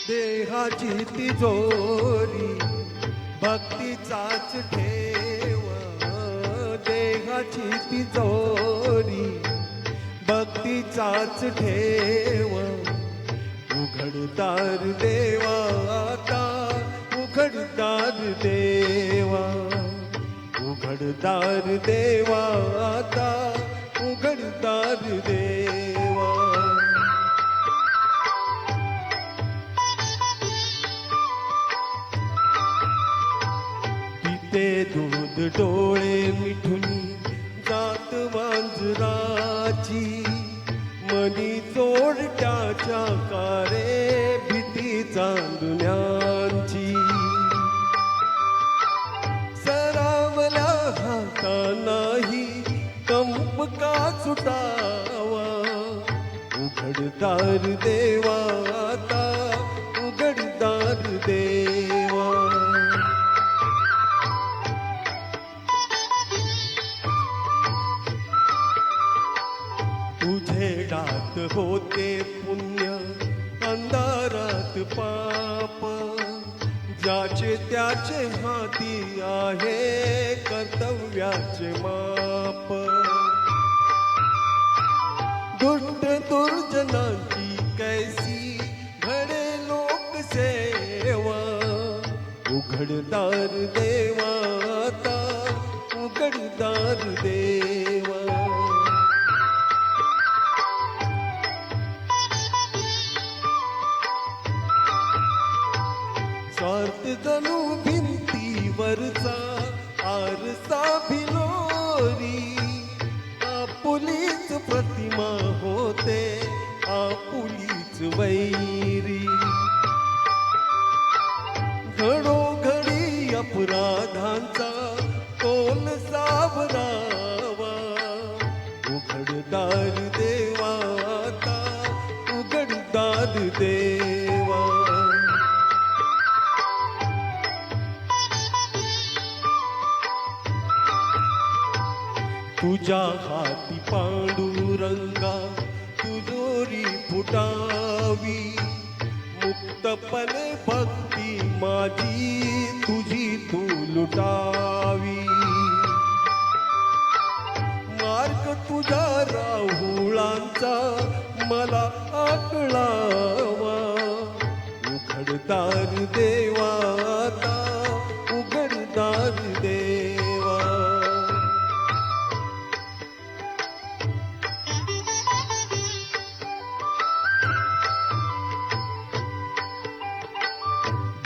देहाची तिजोरी भक्तीचाच ठेव, देहाची तिजोरी भक्तीचाच ठेव. उघडदार देवा आता, उघडदार देवा, उघडदार देवा आता, उघडदार देवा. पिते दूध डोळे मिठुनी जात मांजराची, मनी चोरट्याच्या कारे भीती चांदण्याची. सरावल्या हातानाही कंप का सुटावा, उघडदार देवा आता, उघडदार देवा. उजेडात होते पुण्य, अंधारात पाप, ज्याचे त्याचे हाती आहे कर्तव्याचे माप. दुष्ट दुर्जनांची कैसी घडे लोकसेवा, उघडदार देवा आता, उघडदार देवा. स्वार्थ जणू भिंतीवरचा आरसा भिलोरी, आपुलीच प्रतिमा होते आपुलीच वैरी. घडोघडी अपराधांचा तोल सावरावा, उघडदार देवा आता, उघडदार देवा. तुझ्या हाती पांडुरंगा तुझोरी फुटावी, मुक्तपणे भक्ती माझी तुझी तू लुटावी. मार्ग तुझ्या राहुळांचा मला आकळावा, उघडदार देवा आता, उघडदार देवा.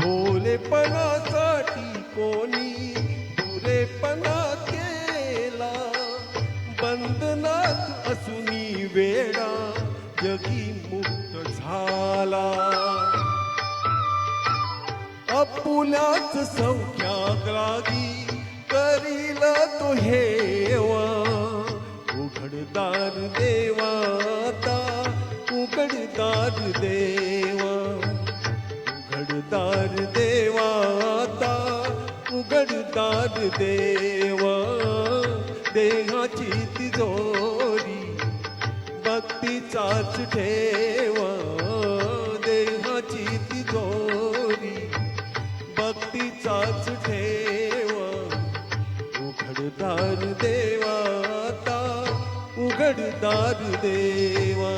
भोलेपणासाठी कोणी दुरेपणा केला, बंधनात असूनी वेडा जगी मुक्त झाला. आपुल्याच सौख्याग्राही करील तो हेवा, उघडदार देवा आता, उघडदार देवा. उघडदार देवा आता, उघडदार देवा. देहाची तिजोरी भक्तीचाच ठेवा, देहाची तिजोरी भक्तीचाच ठेवा. उघडदार देवा आता, उघडदार देवा.